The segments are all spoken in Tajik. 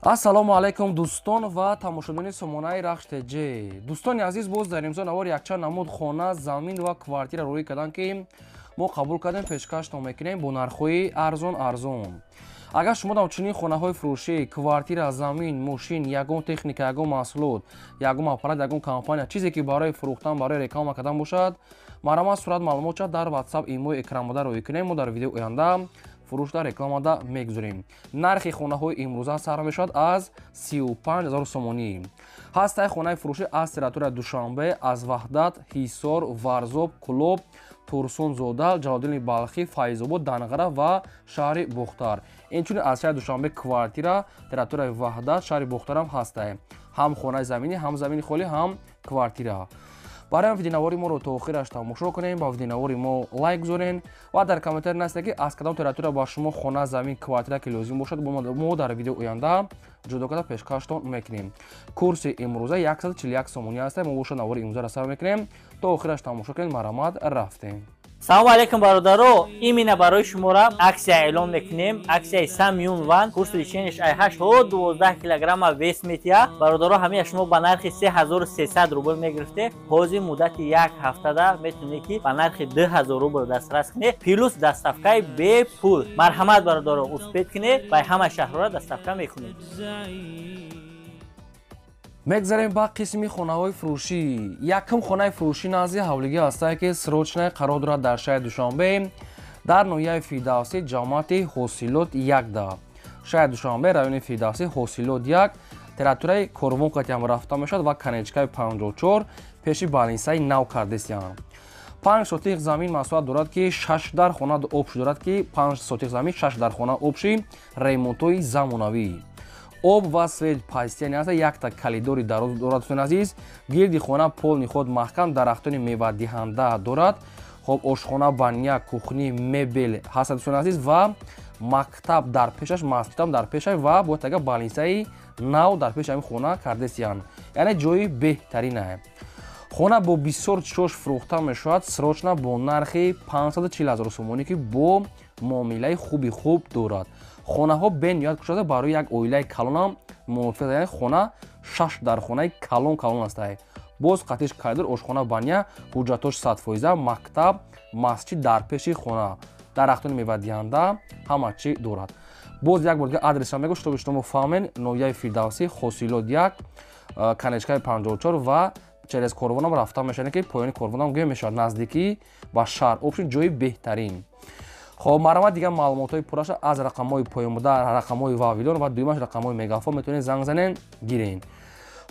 ассалому алайкум дӯстон ва тамошобини сомонаи рахш теҷ. Дӯстони азиз, боз дар имзо навор якчанд намуд хона, замин ва квартира рӯй кардем ки мо қабул кардем пешкашто мекунем бо нархҳои арзон. Агар шумо дар чунин хонаҳои фурӯшӣ, квартира, замин, мошин, ягон техника, ягон маҳсулот, ягон аппарат, ягон компания чизе ки барои фурӯхтан, барои реклама кардан бошад, маромад сурат маълумотша дар WhatsApp имои экранбода рӯй кунем. Мо дар видеои оянда фурӯшда рекламада мегузорем. Нархи хонаҳои имрӯза сар мешавад аз 35 000 сомонӣ. Ҳастаи хонаи фурӯшӣ аз территорияи Душанбе, аз Ваҳдат, Ҳисор, Варзоб, Кулоб, Турсунзода, Ҷалолиддини Балхӣ, Файзобод, Данғара ва шаҳри Бухтар. Инчунин аз шаҳри Душанбе квартира, территорияи Ваҳдат, шаҳри Бухтарам ҳастаи. Ҳам хонаи заминӣ, ҳам замини холӣ, ҳам квартира. барои видеонавори моро то охираш тамошо кунем, ба видеонавори мо лайк гузорен ва дар комментар нависед ки аз кадом территория ба шумо хона, замин, квартира ки лозим бошад, мо дар видео оянда ҷудо карда пешкаштон мекунем. Курси имрӯза 141 сомонӣ аст. Мо бошад навори имрӯзаро сар мекунем. То охираш тамошо кунед. Маромад, рафтем. салому алайкум бародаро, именно барои шуморо аксия эълон мекунем. Аксияи Samyun One курс лишениш айҳаш 12 килограмма вес метия. бародаро, ҳамея шумо ба нархи 3300 рубл мегирифте. ҳозир муддати як ҳафтада метавонед ки ба нархи 2000 рубл дастрас кунед, плюс доставкаи бепул. марҳамат бародаро, успед кунед, ба ҳама шаҳрҳоро доставка мекунед. мегзарем ба қисми хонаҳои фурӯшӣ. Якум хонаи фурӯшӣ назди ҳавлигӣ ҳастае ки срочное қарор дорад дар шаҳри Душанбе, дар ноҳияи Фирдавсӣ, ҷамоати Ҳосилот 1 шаҳри Душанбе, райони Фирдавсӣ, Ҳосилот 1, территорияи Корвонкати ҳам рафта мешавад ва канечкаи 54 пеши балинсаи нав кардесиян. 5 сотих замин масоат дорад ки 6 дар хона обши дорад ки 5 сотих замин 6 дар хона обши ремонтҳои замонавӣ. об ва свет пайстияни аст. якта калидори дароз дорад. Дӯстон азиз, гирди хона пол ниҳод маҳкам, дарахтони мевадиҳанда дорад. хоб ошхона, баня, кухни, мебел ҳаст дӯстон азиз ва мактаб дар пешаш, масҷидам дар пешаш ва бо тага балинсаи нав дар пеши ҳамин хона кардесиян. яъне ҷои беҳтаринае. хона бо бисёр чош фурӯхта мешавад срочна бо нархи 540 000 сомонӣ ки бо муомилаи хуби хуб дорад. хонаҳо бениҳоят кушода барои як оилаи калонам мувофиқ, яъне хона 6 дар хонаи калон астае. боз қатиш калидор, ошхона, баня, ҳуҷҷатош 100%, мактаб, масҷид дар пеши хона, дарахтони мевадиҳанда ҳама чӣ дорад. боз як бор дига адресам мегӯ, шутоби шумо фаҳмед, ноҳияи Фирдавсӣ, Ҳосилот 1, канечкаи 54 ва через корвонам рафта мешавад ки поёни корвонам гӯё мешавад наздикӣ ба шаҳр обшин ҷои беҳтарин. хоб маромад дига маълумотҳои пурраша аз рақамҳои поёнбурда, рақамҳои вавилон ва дуюмаш рақамҳои мегафон метавонед занг занен, гирен.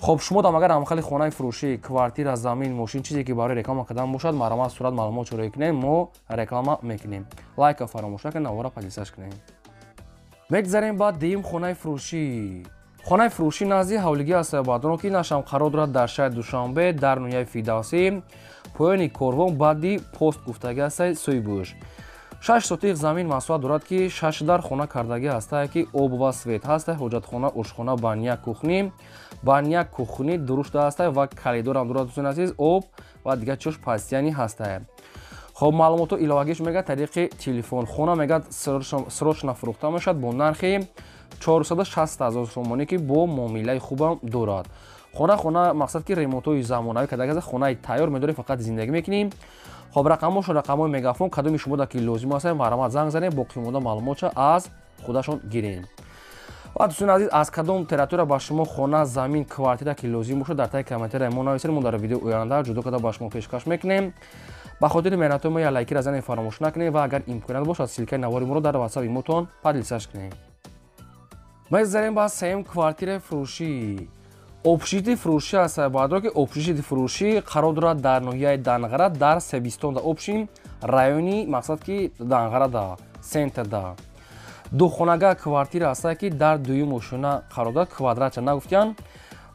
хоб шумо дам агар ҳамхали хонаи фурӯшӣ, квартира, замин, мошин чизе ки барои реклама кардан бошад, маромад сурат маълумотшо рӯй кунем, мо реклама мекунем. лайка фаромош накунед, навора падисаш кунем. мегзарем ба дуюм хонаи фурӯшӣ. хонаи фурӯшӣ назди ҳавлигӣ аст бадоно ки нашам қарор дорад дар шаҳри Душанбе, дар ноҳияи Фирдавсӣ, поёни корвон баъди пост гуфтагӣ астаи Сӯйбӯш. 6 сотих замин масоат дорад ки 6 дар хона кардагӣ астае ки об ва свет ҳастае, ҳоҷатхона, ошхона, баня, кухни дурушта астае ва калидорам дорад. дӯстон азиз, об ва дигар чош пайстияни ҳастае. хоб маълумото иловагиш мегӯяд тариқи телефон. хона мегӯяд срочна фурӯхта мешавад бо нархи 460 000 сомонӣ ки бо муомилаи хубам дорад. хона мақсад ки ремонтҳои замонавӣ кардагӣ аст. хонаи тайёр медорем, фақат зиндагӣ мекунем. хоб рақамошон рақамҳои мегафон кадоми шумода ки лозим аст, маромад занг занем, боқӣ монда маълумотша аз худашон гирем. ва дӯстон азиз, аз кадом территория ба шумо хона, замин, квартира ки лозим бошад дар таги комментария мо нависед. мо дар видео оянда ҷудо карда ба шумо пешкаш мекунем. ба хотири меҳнатҳои мо як лайкира занем фаромош накунед ва агар имконият бошад силкаи навори моро дар WhatsApp имотон падлисаш кунед. мегзарем ба сеюм квартираи фурӯшӣ. обшити фурӯшӣ аст баъдро ки обшити фурӯшӣ қарор дорад дар ноҳияи Данғара, дар Себистон да обшин райони, мақсад ки Данғара да сентр да. духонага квартира аст ки дар дуюм ошуна қарор дорад, квадратча нагуфтиян.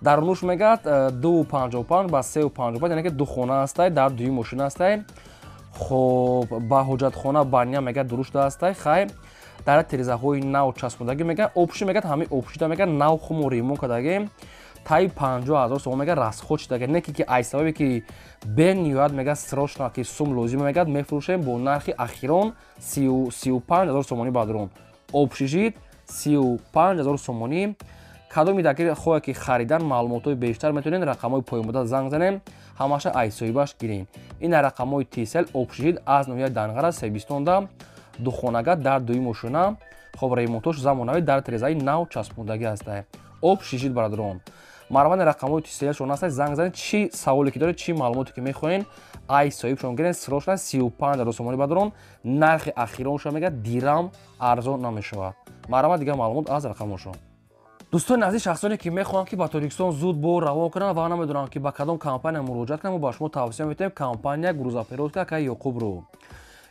дарунуш мегӯяд 2.55 ба 3.55, яъне ки духона астае, дар дуюм ошуна астае. хоб ба ҳоҷатхона, баня мегӯяд дурушта астае. хайр дар тирезаҳои нав часпондагӣ мегӯяд, обши мегӯяд, ҳамин обшита мегӯяд нав хумо ремонт кардагӣ. таи 50 000 сомон мегӯяд расход шидагӣ, не ки ай сабабе ки бениҳоят мегӯяд срочна ки сум лозим мегӯяд мефурӯшем бо нархи ахирон 35 000 сомонӣ ба дрон. обшижит 35 000 сомонӣ. кадоми дар хоҳе ки харидан маълумотҳои бештар метавонед рақамҳои поимода занг занем, ҳамаша айсоибаш гирин. Ин рақамҳои тисел обшидид аз ноҳияи Данғара себистонда духонага дар дуи мошина хоб ремонтош замонави дар тирезаи нав часпондагӣ ҳастад. Об шишид бародарон. Марвани рақамҳои тиселшон ҳастад, занг занед, чӣ саволе ки доред, чӣ маълумоте ки мехоҳед, ай соҳибшон гирен, срочна 35 сомонӣ бародарон. Нархи ахироншон мегӯяд дирам арзон намешавад. Марвани дигар маълумот аз рақамҳошон. дӯстони азиз, шахсоне ки мехоҳанд ки ба Тоҷикистон зуд бо раво кунанд ва намедонанд ки ба кадом компания муроҷиат кунанд, мо ба шумо тавсия метавонем компания грузоперевозка акаи Ёқубро.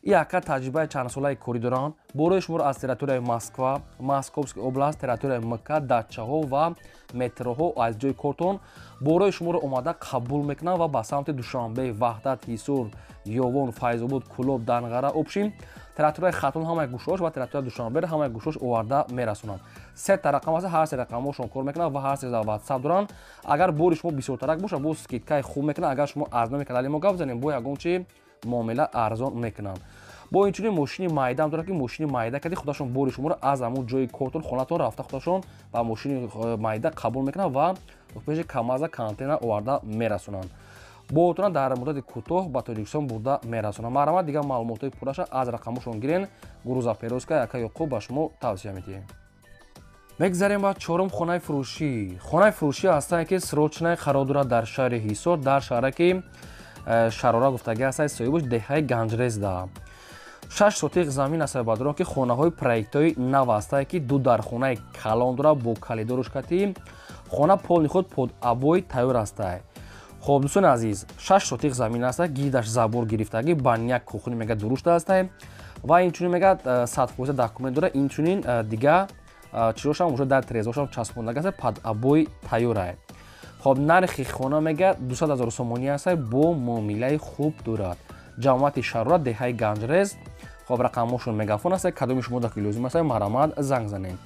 И ака таҷрибаи чандсолаи корӣ доранд. Борои шуморо аз территорияи Москва, Московская област, территорияи МК, дачаҳо ва метроҳо аз ҷои кортон борои шуморо омада қабул мекунанд ва ба самти Душанбе, Ваҳдат, Ҳисор, Ёвон, Файзобод, Кӯлоб, Данғара, Обшин, территорияи Хатон ҳамаи гӯшаш ва территорияи Душанбе ҳамаи гӯшаш оварда мерасонанд. Сета рақам аст, ҳар се рақамҳошон кор мекунанд ва ҳар се WhatsApp доранд. Агар бори шумо бисёртарак боша, бо скидкаи хуб мекунанд. Агар шумо аз номи канали мо гап занем, бо ягон чи муомила арзон мекунанд. бо инчунин мошини майдаам дорад ки мошини майда кади худашон бори шуморо аз ҳамун ҷои кортон хонатон рафта худашон ба мошини майда қабул мекунанд ва пеши камаза контейнер оварда мерасонанд. боотона дар муддати кӯтоҳ ба Тоҷикистон бурда мерасонанд. Марҳамат, дигар маълумотои пурраша аз рақамҳошон гирен. грузоперевозка ака Ёқуб ба шумо тавсия медиҳем. мегзарем ба чорум хонаи фурӯшӣ. Хонаи фурӯшӣ ҳастае ки срочное қарор дорад дар шаҳри Ҳисор, дар шаҳре ки шарора гуфтагӣ ҳастад, соҳибаш деҳаи Ганҷрезда. 6 сотиқ замин аст бадро ки хонаҳои проектҳои нав ҳастае ки ду дар хонаи калон дорад бо калидору шкати. хона полни худ под абой тайёр ҳастае. хоб дӯстони азиз, 6 сотиқ замин аст, гирдаш забор гирифтагӣ, баняк кухни мега дурушта ҳастае ва инчунин мега 100% документ дорад. инчунин дига чирошам уже дар трезошам часпондагӣ аст, под абой тайёрае. хоб нархи хона мега 200 000 сомонӣ аст, бо муомилаи хуб дорад. ҷамоати шарора деҳаи Ганҷрез. хоб рақамҳошон мегафон аст, кадоми шумо даки лозим аст, марҳамат занг занед.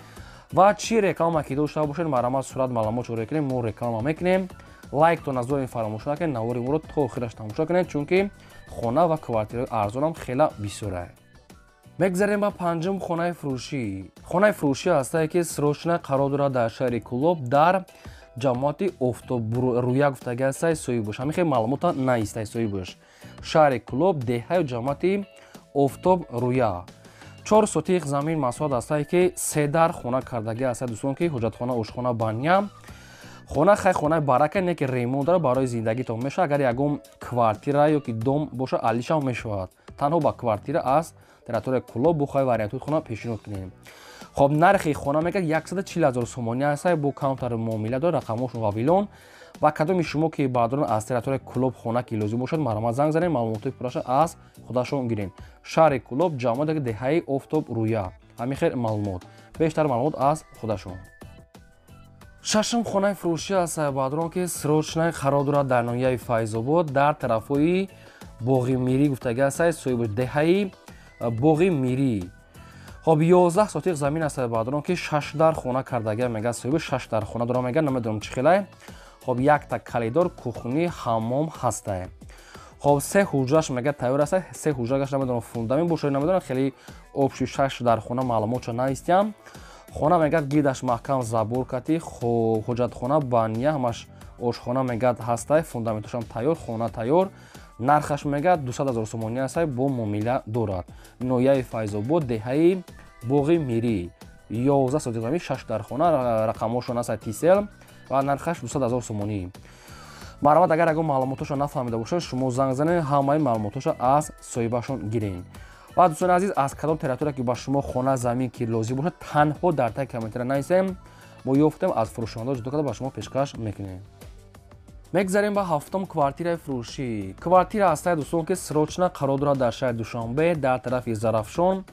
ва чӣ реклама ки дошта бошед, марҳамат сурат маълумот чоро кунем, мо реклама мекунем. лайктон назорин фаромӯш накунед, навори моро то охираш тамошо кунед, чунки хона ва квартираи арзонам хела бисёрае. мегзарем ба панҷум хонаи фурӯшӣ. хонаи фурӯшӣ ҳастае ки срочное қарор дорад дар шаҳри Кӯлоб, дар ҷамоати Офтобрӯя гуфтагӣ ҳастае, соҳибаш. ҳамин хел маълумота наистае, соҳибаш. шаҳри Кӯлоб, деҳаи ҷамоати Офтобрӯя. 4 сотиқ замин масоҳат ҳастае ки 3 дар хона кардагӣ ҳастае, дӯстон ки ҳоҷатхона, ошхона, баня. хона хай хонаи барака не ки ремонт дорад, барои зиндагитон мешавад. агар ягон квартира ё ки дом боша алишам мешавад. танҳо ба квартира аз территорияи Кӯлоб бухои вариантҳои хона пешниҳод кунем. хоб нархи хона мега 140 000 сомонӣ ҳастае, бо каунтари муомила дорад, рақамҳошон вавилон. ва кадоми шумо ки баъдон аз территорияи Кӯлоб хона ки лозим бошад, марҳамат занг занед, маълумотои пурраша аз худашон гирен. шаҳри Кӯлоб, ҷамоати деҳаи Офтобрӯя. ҳамин хел маълумот, бештар маълумот аз худашон. шашум хонаи фурӯшӣ аст баъдон ки срочное қарор дорад дар ноҳияи Файзобод, дар тарафҳои Боғи Мирӣ гуфтагӣ ҳастае, соҳибаш деҳаи Боғи Мирӣ. хоб 11 сотиқ замин аст баъдон ки 6 дар хона кардагӣ мега, соҳибаш 6 дар хона дора мега, намедонам чӣ хелае. хоб якта калидор, кухни, ҳаммом ҳастае. хоб 3 ҳуҷраш мега тайёр аст, 3 ҳуҷраш намедонам фундамент бошад, намедонам хеле обши 6 дар хона маълумотша наистиям. хона мегад гирдаш маҳкам забор кати, ҳоҷатхона, баня, ҳамаш ошхона мегад ҳастае, фундаментошам тайёр, хона тайёр. нархаш мегад 200 000 сомонӣ ҳастае, бо муомила дорад. ноҳияи Файзобод, деҳаи Боғи Мирӣ. 11 сотиқ замин, 6 дар хона, рақамҳошон аст тисел ва нархаш 200 000 сомонӣ. марҳамат, агар ягон маълумотоша нафаҳмида бошед, шумо занг занед, ҳамаи маълумотоша аз соҳибашон гирен. ва дӯстони азиз, аз кадом территория ки ба шумо хона замин ки лозим бошад, танҳо дар таги комментария нависем, мо ёфтем аз фурӯшонда ҷудо карда ба шумо пешкаш мекунем. мегзарем ба ҳафтум квартираи фурӯшӣ. квартира ҳастае дӯстон ки срочное қарор дорад дар шаҳри Душанбе, дар тарафи Зарафшон.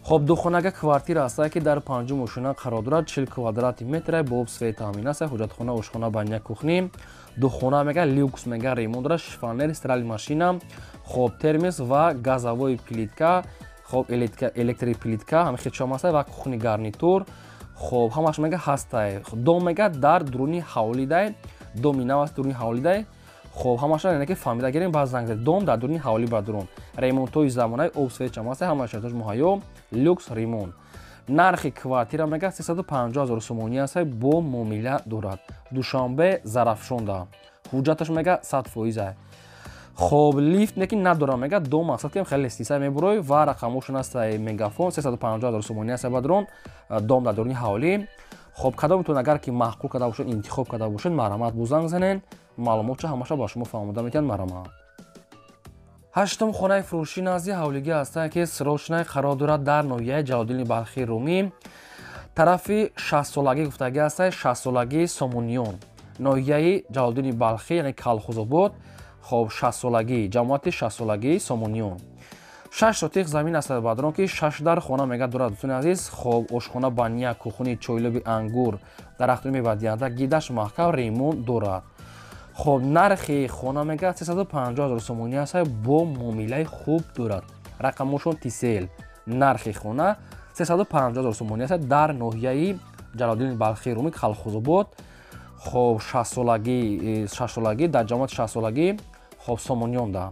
хоб духонага квартира ҳастае ки дар 5 мошина қарор дорад, 40 квадрати метре, бо обсвет таъмин аст, ҳоҷатхона, ошхона, баня, кухни. духона мега люкс мега, ремонт дорад, шифонер, стиральная машина, хоб термос ва газовой плитка, хоб электроплитка, ҳамин хел чом ҳастае ва кухни гарнитур. хоб ҳамаш мега ҳастае. дом мега дар дуруни ҳавлидай, доми нав аст, дуруни ҳавлидай. хоб ҳамаша яъне ки фаҳмида гирем, баъд занг занед. дом дар дуруни ҳавлӣ бардурон. ремонтҳои замонаи обсвет чом ҳастае, ҳамаи шартош муҳайё, люкс ремонт. нархи квартира мега 350,000 сомонӣ аст бо муомила дорад. Душанбе Зарафшонда. ҳуҷҷаташ мега 100%. хоб лифт неки надора мега до мақсад ки хеле стиса мебурой ва рақамошон аст мегафон 350,000 сомонӣ аст бадрон дом дар дорони ҳавлӣ. хоб кадомтон агар ки маъқул карда бошед интихоб карда бошед марамат бо занг занен. маълумотча ҳамаша ба шумо фаҳмода метиҳанд марамат. ҳаштум хонаи фурӯшӣ назди ҳавлигӣ астае ки срочное қарор дорад дар ноҳияи Ҷалолиддини Балхи Румӣ. тарафи 60-солагӣ гуфтагӣ аст 60-солагии Сомониён. ноҳияи Ҷалолиддини Балхи яъне Калхозобод. хоб 60-солагӣ ҷамоати 60-солагии Сомониён. 6 сотиқ замин аст бадрон ки 6 дар хона мега дорад. дӯстони азиз, хоб ошхона баня, кухни, чойлоби ангур, дарахтони мевадианда, гидаш маҳкам ремонт дорад. хоб нархи хона мега 350,000 сомонӣ аст бо муомилаи хуб дорад. рақамошон тисел. нархи хона 350,000 сомонӣ аст дар ноҳияи Ҷалолиддини Балхи Румӣ Калхозобод. хоб 6-солагӣ дар ҷамоати 60-солагӣ хоб Сомониёнда.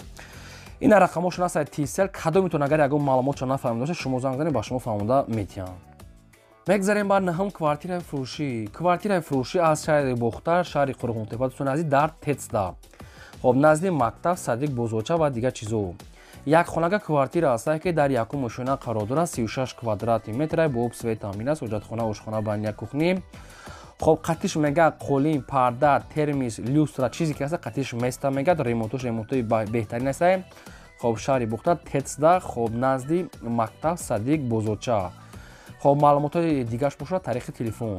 ина рақамошон аст тисел. кадомитон агар ягон маълумотро нафаҳмида бошед шумо занг занед ба шумо фаҳмода метиҳам. мегзарем ба наҳум квартираи фурӯшӣ. квартираи фурӯшӣ аз шаҳри Бохтар, шаҳри Қурғонтепа дӯстони азиз дар Тецда. хоб назди мактаб, садик, бозорча ва дигар чизо. якхонага квартира аст ки дар якум мошина қарор дорад. 36 квадрати метр бо обсвет таъмин аст. ҳоҷатхона, ошхона, баня, кухни. хоб қатиш мега қолин, парда, термис, люстра чизе ки аст қатиш места мегад. ремонтои беҳтарин аст. хоб шаҳри Бохтар, Тецда. хоб назди мактаб, садик, бозорча. хоб маълумотои дигараш бошад таърихи телефон.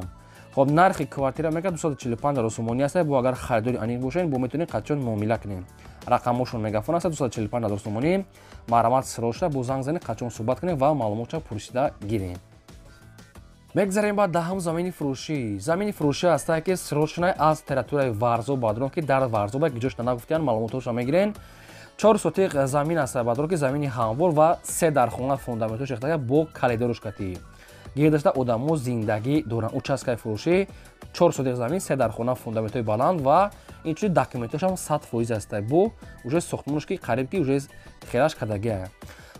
хоб нархи квартира мега 245,000 сомонӣ аст бо агар харидори аниқ бошед бо метавонед қатъиён муомила кунед. рақамошон мегафон аст 245,000 сомонӣ. маърамат срочна бо занг занед қатъиён суҳбат кунед ва маълумотро пурсида гиред. мегзарем ба даҳум замини фурӯшӣ. замини фурӯшӣ аст ки срочна аз территорияи Варзоб бадрон ки дар Варзоба ки ҷошта нагуфтиян маълумотошро мегирен. 4 сотиқ замин аст бадрон ки замини ҳамвор ва 3 дар хона фундаментош рехтага бо калидорушкатӣ. гирдашта одамо зиндагӣ доранд. участкаи фурӯшӣ 4 сотиқ замин, 3 дар хона фундаментои баланд ва инчунин документош ҳам 100% аст бо уже сохтмонош ки қариб ки уже хираш кардагиа.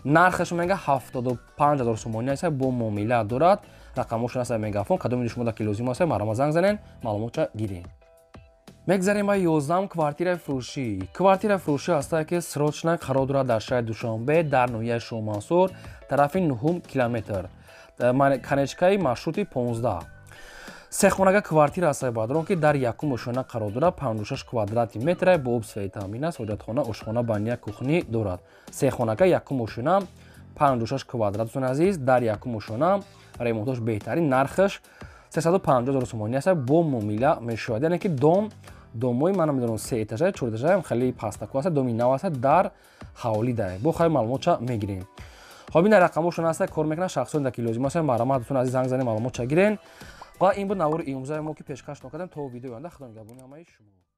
нархаш мега 75,000 сомонӣ аст бо муомила дорад. рақамошон аст мегафон. кадоми шумо дар ки лозим аст марама занг занен маълумотро гиред. мегзарем ба 11 квартираи фурӯшӣ. квартираи фурӯшӣ аст ки срочна қарор дорад дар шаҳри Душанбе дар ноҳияи Шоҳмансор тарафи 9 километр. канечкаи маршрути 15. сехонага квартира аст бадрон ки дар якум ошона қарор дорад. 56 квадрати метр бо обсвет таъмин аст. ҳоҷатхона, ошхона, баня, кухни дорад. сехонага якум ошона 56 квадрат дӯстони азиз дар якум ошона. ремонтош беҳтарин. нархаш 350,000 сомонӣ аст бо муомила мешавад. яъне ки домои ман медонам 3 этажа 4 этажа хеле пастаку аст. доми нав аст дар ҳавлида. бо хай маълумотча мегирем. хоб ина рақамошон аст кор мекунад. шахсоне дар ки лозим аст маърамат дӯстони азиз занг занед маълумотча гирен. ва ин буд навори имрӯзаи мо ки пешкаш накардем. то видеои оянда худо нигаҳбони ҳамаи шумо.